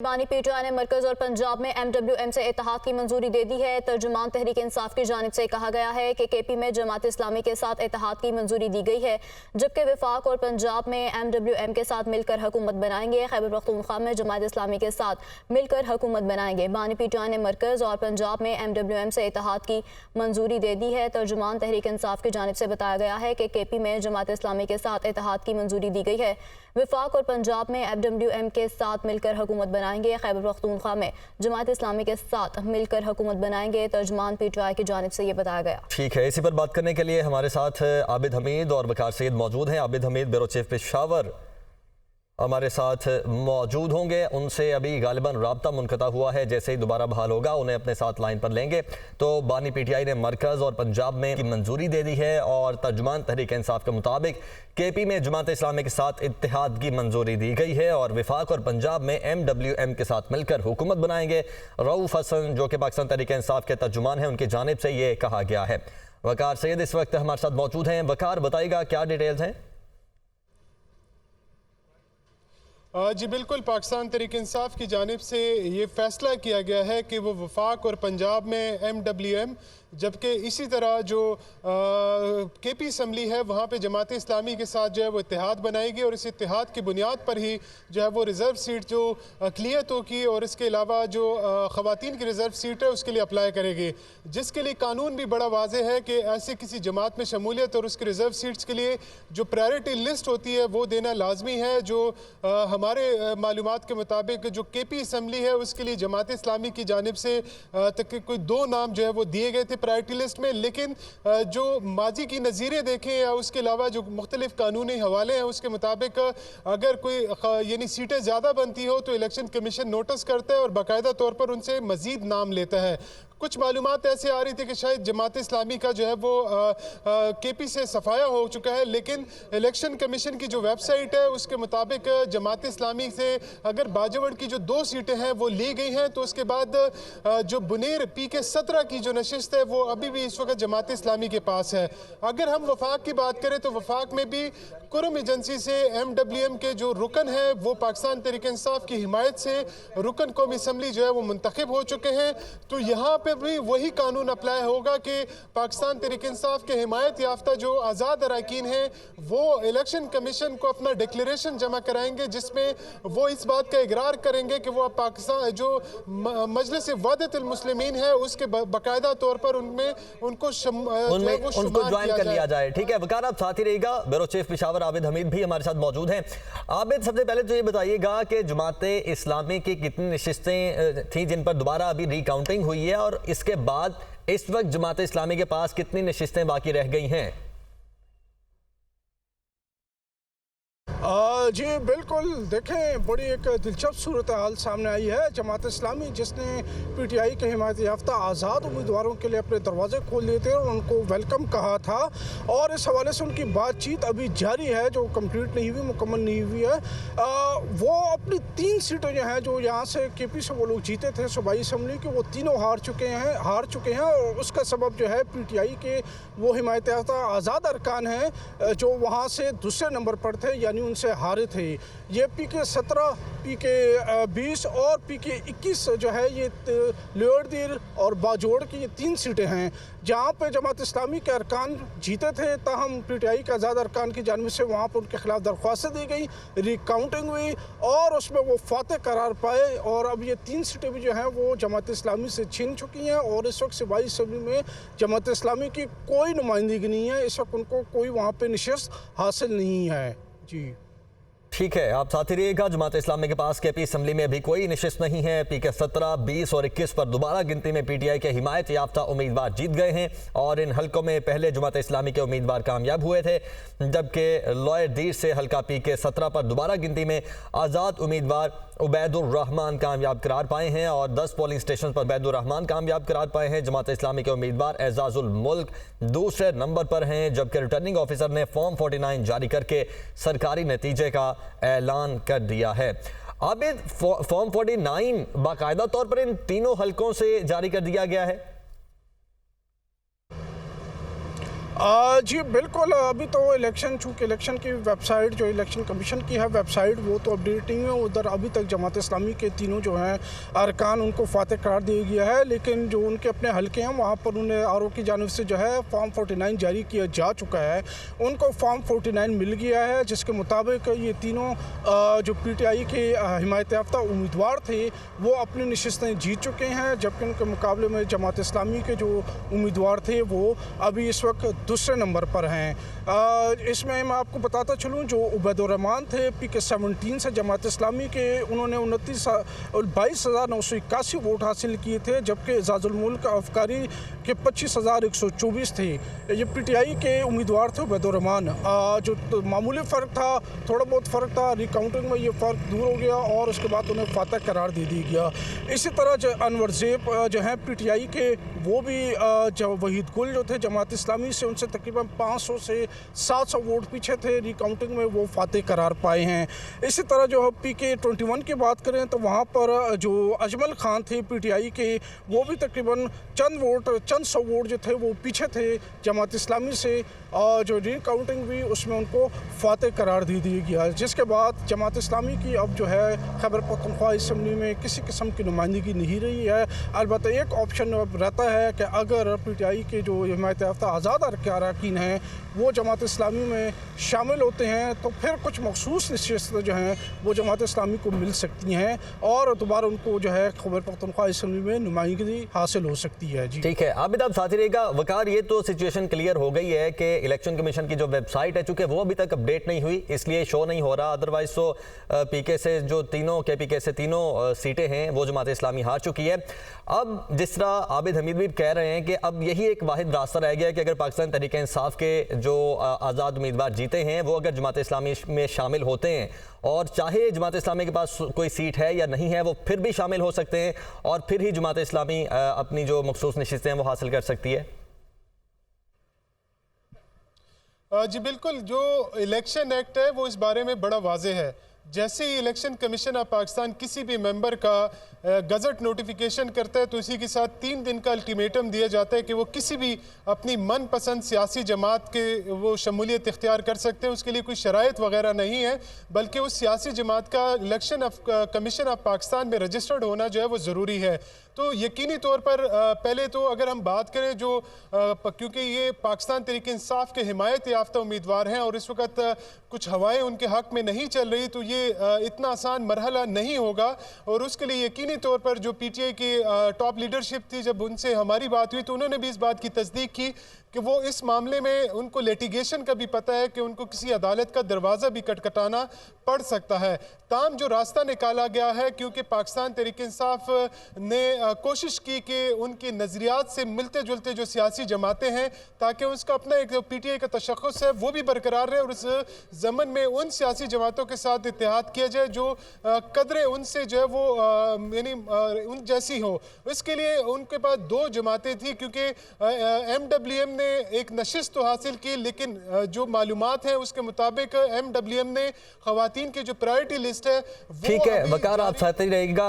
बानी पीटीआई ने मरकज और पंजाब में MWM से इत्तेहाद की मंजूरी दे दी है। तर्जुमान तहरीक इंसाफ की जानिब से कहा गया है कि KP में जमात इस्लामी के साथ इत्तेहाद की मंजूरी दी गई है, जबकि वफाक और पंजाब में MWM के साथ मिलकर हुकूमत बनाएंगे। खैबर पख्तूनख्वा में जमात इस्लामी के साथ मिलकर हुकूमत बनाएंगे। बानी पीटीआई ने मरकज और पंजाब में MWM से इत्तेहाद की मंजूरी दे दी है। तर्जुमान तहरीक इंसाफ की जानिब से बताया गया है कि KP में जमात इस्लामी के साथ इत्तेहाद की मंजूरी दी गई है। वफाक और पंजाब में MWM के साथ मिलकर हुकूमत बनाएंगे। खैबर पख्तूनख्वा में जमात इस्लामी के साथ मिलकर हुकूमत बनाएंगे। तर्जुमान पीटीआई की जानिब से ये बताया गया। ठीक है, इसी पर बात करने के लिए हमारे साथ आबिद हमीद और वकार सईद मौजूद हैं। आबिद हमीद ब्यूरो चीफ पेशावर हमारे साथ मौजूद होंगे। उनसे अभी गालिबन राब्ता मुनक़ता हुआ है, जैसे ही दोबारा बहाल होगा उन्हें अपने साथ लाइन पर लेंगे। तो बानी पीटीआई ने मरकज़ और पंजाब में की मंजूरी दे दी है और तर्जुमान तहरीक इंसाफ के मुताबिक KP में जमात इस्लामी के साथ इत्तेहाद की मंजूरी दी गई है और वफाक और पंजाब में MWM के साथ मिलकर हुकूमत बनाएंगे। रऊफ हसन जो कि पाकिस्तान तहरीक इंसाफ के तर्जुमान हैं, उनकी जानिब से ये कहा गया है। वकार सैयद इस वक्त हमारे साथ मौजूद हैं। वकार, बताइएगा क्या डिटेल्स हैं? जी बिल्कुल, पाकिस्तान तहरीक इंसाफ की जानिब से ये फैसला किया गया है कि वो वफाक और पंजाब में MWM, जबकि इसी तरह जो KP असम्बली है वहाँ पे जमात इस्लामी के साथ जो है वो इत्तेहाद बनाएगी और इस इत्तेहाद की बुनियाद पर ही जो है वो रिज़र्व सीट जो अक़लियत की और इसके अलावा जो ख़वातीन की रिज़र्व सीट है उसके लिए अप्लाई करेगी, जिसके लिए कानून भी बड़ा वाज़ेह है कि ऐसे किसी जमात में शमूलियत और उसके रिज़र्व सीट्स के लिए जो प्रायोरिटी लिस्ट होती है वो देना लाजमी है। जो हमारे मालूमात के मुताबिक जो KP असम्बली है उसके लिए जमात इस्लामी की जानिब से कोई 2 नाम जो है वो दिए गए थे प्रायोरिटी लिस्ट में, लेकिन जो माजी की नज़ीरें देखें या उसके अलावा जो मुख्तलिफ कानूनी हवाले हैं उसके मुताबिक अगर कोई यानी सीटें ज़्यादा बनती हो तो इलेक्शन कमीशन नोटिस करता है और बाकायदा तौर पर उनसे मज़ीद नाम लेता है। कुछ मालूमात ऐसे आ रही थी कि शायद जमात इस्लामी का जो है वो KP से सफाया हो चुका है, लेकिन इलेक्शन कमीशन की जो वेबसाइट है उसके मुताबिक जमात इस्लामी से अगर बाजवड़ की जो 2 सीटें हैं वो ली गई हैं, तो उसके बाद जो बुनेर PK 17 की जो नशिस्त है वो अभी भी इस वक्त जमात इस्लामी के पास है। अगर हम वफाक की बात करें तो वफाक में भी कुरम एजेंसी से MWM के जो रुकन है वो पाकिस्तान तहरीक इंसाफ की हिमायत से रुकन कौमी असम्बली जो है वो मुंतखब हो चुके हैं। तो यहाँ पे भी वही कानून अप्लाई होगा कि पाकिस्तान तहरीक इंसाफ के हिमायत याफ्ता जो आज़ाद अरकान हैं वो इलेक्शन कमीशन को अपना डिक्लेरेशन जमा कराएंगे, जिसमें वो इस बात का इकरार करेंगे कि वो पाकिस्तान जो मजलिस वहदतुल मुस्लिमीन है उसके बाकायदा तौर पर उनको उनको ज्वाइन कर लिया जाए। ठीक है वकार, आप साथ ही रहेगा। ब्यूरो चीफ पेशावर आबिद हमीद भी हमारे साथ मौजूद हैं। आबिद, सबसे पहले तो ये बताइएगा कि जमात इस्लामी की कितनी नशिस्तें थी जिन पर दोबारा अभी रिकाउंटिंग हुई है, और इसके बाद इस वक्त जमात इस्लामी के पास कितनी नशिस्तें बाकी रह गई हैं? जी बिल्कुल, देखें बड़ी एक दिलचस्प सूरत हाल सामने आई है। जमात इस्लामी जिसने PTI के हिमायत याफ्ता आज़ाद उम्मीदवारों के लिए अपने दरवाजे खोल दिए थे और उनको वेलकम कहा था, और इस हवाले से उनकी बातचीत अभी जारी है जो कंप्लीट नहीं हुई, मुकम्मल नहीं हुई है। वो अपनी 3 सीटें जो हैं जो यहाँ से KP से वो लोग जीते थे सूबाई असम्बली की, वो तीनों हार चुके हैं और उसका सबब जो है PTI के वो हिमायत याफ्ता आज़ाद अरकान हैं जो वहाँ से दूसरे नंबर पर थे, यानी उनसे हारे थे। ये PK 17, PK 20 और PK 21 जो है ये लोअरदीर और बाजोड़ की ये 3 सीटें हैं जहाँ पे जमात इस्लामी के अरकान जीते थे। ताहम PTI के आज़ाद अरकान की जानिब से वहाँ पर उनके खिलाफ दरख्वास्तें दी गई, रिकाउंटिंग हुई और उसमें वो फातह करार पाए, और अब ये 3 सीटें भी जो हैं वो जमात इस्लामी से छीन चुकी हैं और इस वक्त सूबाई असम्बली में जमात इस्लामी की कोई नुमाइंदगी नहीं है। इस वक्त उनको कोई वहाँ पर नशिस्त हासिल नहीं है। जी ठीक है, आप साथ ही रहिएगा। जमात इस्लामी के पास KP असम्बली में अभी कोई नशिस्त नहीं है। PK 17, 20 और 21 पर दोबारा गिनती में PTI के हिमायत याफ्ता उम्मीदवार जीत गए हैं और इन हल्कों में पहले जमात इस्लामी के उम्मीदवार कामयाब हुए थे, जबकि लोअरदीर से हल्का PK 17 पर दोबारा गिनती में आज़ाद उम्मीदवार उबैदुर रहमान कामयाब करार पाए हैं और 10 पोलिंग स्टेशन पर उबैदुर रहमान कामयाब करार पाए हैं। जमात इस्लामी के उम्मीदवार एजाजुल मुल्क दूसरे नंबर पर हैं, जबकि रिटर्निंग ऑफिसर ने फॉर्म 49 जारी करके सरकारी नतीजे का ऐलान कर दिया है। अब फॉर्म 49 बाकायदा तौर पर इन तीनों हलकों से जारी कर दिया गया है। जी बिल्कुल, अभी तो इलेक्शन, चूँकि इलेक्शन की वेबसाइट जो इलेक्शन कमीशन की है वेबसाइट, वो तो अपडेटिंग है। उधर अभी तक जमात इस्लामी के तीनों जो हैं अरकान, उनको फातह करार दिया गया है, लेकिन जो उनके अपने हलके हैं वहाँ पर उन्हें आरओ की जानिब से जो है फॉर्म 49 जारी किया जा चुका है। उनको फॉर्म 49 मिल गया है, जिसके मुताबिक ये तीनों जो PTI के हिमायत याफ्ता उम्मीदवार थे वो अपनी नशिस्तें जीत चुके हैं, जबकि उनके मुकाबले में जमात इस्लामी के जो उम्मीदवार थे वो अभी इस वक्त दूसरे नंबर पर हैं। इसमें मैं आपको बताता चलूँ, जो उबैदुर्रहमान थे PK-17 से जमात इस्लामी के, उन्होंने 22,981 वोट हासिल किए थे, जबकि एजाजुल मुल्क अफकारी के 25,124 थे। ये PTI के उम्मीदवार थे उबैदुर्रहमान। जो तो मामूली फ़र्क था, थोड़ा बहुत फ़र्क था, रिकाउंटिंग में ये फ़र्क दूर हो गया और उसके बाद उन्हें फातह करार दे दिया गया। इसी तरह जो अनवर ज़ेब जो हैं PTI के, वो भी जो वहीद गुल जो थे जमात इस्लामी से, उनसे तकरीबन 500 से 700 वोट पीछे थे, रिकाउंटिंग में वो फातह करार पाए हैं। इसी तरह जो PK-21 की बात करें तो वहाँ पर जो अजमल खान थे PTI के, वो भी तकरीबन चंद सौ वोट जो थे वो पीछे थे जमात इस्लामी से, और जो रिकाउंटिंग भी उसमें उनको फातह करार दे दिया गया, जिसके बाद जमात इस्लामी की अब जो है खैबर पख्तूनख्वा असम्बली में किसी किस्म की नुमाइंदगी नहीं रही है। अलबत्ता एक ऑप्शन अब रहता है कि अगर PTI के जो हिमायत याफ्ता आज़ाद अरकान हैं वो जमात इस्लामी में शामिल होते हैं तो फिर कुछ मखसूस नशिस्तें जो हैं वो जमात इस्लामी को मिल सकती हैं और दोबारा उनको जो है खैबर पख्तूनख्वा असम्बली में नुमाइंदगी हासिल हो सकती है। जी ठीक है, आबिद आप साथ ही रहेगा। वकार, ये तो सिचुएशन क्लियर हो गई है कि इलेक्शन कमीशन की जो वेबसाइट है, चूंकि वो अभी तक अपडेट नहीं हुई इसलिए शो नहीं हो रहा, अदरवाइज तो PK से जो तीनों KPK से तीनों सीटें हैं वो जमात इस्लामी हार चुकी है। अब जिस तरह आबिद हमीद भी कह रहे हैं कि अब यही एक वाहिद रास्ता रह गया कि अगर पाकिस्तान तहरीक-ए-इंसाफ के जो आज़ाद उम्मीदवार जीते हैं वो अगर जमात इस्लामी में शामिल होते हैं, और चाहे जमात इस्लामी के पास कोई सीट है या नहीं है, वो फिर भी शामिल हो सकते हैं और फिर ही जमात इस्लामी अपनी जो मखसूस नशिस्तें हैं वो हासिल कर सकती है। जी बिल्कुल, जो इलेक्शन एक्ट है वो इस बारे में बड़ा वाज़ेह है। जैसे ही इलेक्शन कमीशन ऑफ पाकिस्तान किसी भी मेंबर का गज़ट नोटिफिकेशन करता है तो इसी के साथ 3 दिन का अल्टीमेटम दिया जाता है कि वो किसी भी अपनी मनपसंद सियासी जमात के वो शमूलियत इख्तियार कर सकते हैं। उसके लिए कोई शराइत वगैरह नहीं है, बल्कि उस सियासी जमात का इलेक्शन कमीशन ऑफ पाकिस्तान में रजिस्टर्ड होना जो है वो ज़रूरी है। तो यकीनी तौर पर पहले तो अगर हम बात करें जो क्योंकि ये पाकिस्तान तहरीक-ए-इंसाफ के हिमायत याफ्ता उम्मीदवार हैं और इस वक्त कुछ हवाएं उनके हक़ में नहीं चल रही, तो ये इतना आसान मरहला नहीं होगा। और उसके लिए यकीनी तौर पर जो PTI की टॉप लीडरशिप थी, जब उनसे हमारी बात हुई तो उन्होंने भी इस बात की तस्दीक की कि वो इस मामले में उनको लिटिगेशन का भी पता है कि उनको किसी अदालत का दरवाज़ा भी खटखटाना पड़ सकता है। ताम जो रास्ता निकाला गया है, क्योंकि पाकिस्तान तहरीक-ए-इंसाफ ने कोशिश की कि उनके नज़रियात से मिलते जुलते जो सियासी जमातें हैं ताकि उसका अपना एक PTI का तशख़्ख़ुस है वो भी बरकरार रहे और इस ज़मन में उन सियासी जमातों के साथ इत्तेहाद किया जाए जो कदरे उनसे जो है वो यानी उन जैसी हो। इसके लिए उनके पास 2 जमातें थी, क्योंकि MWM ने एक नशिस्त तो हासिल की, लेकिन जो मालूमात है उसके मुताबिक MWM ने ख़वातीन की जो प्रायोरिटी लिस्ट है वो ठीक है, वकार आप साथ ही रहेगा।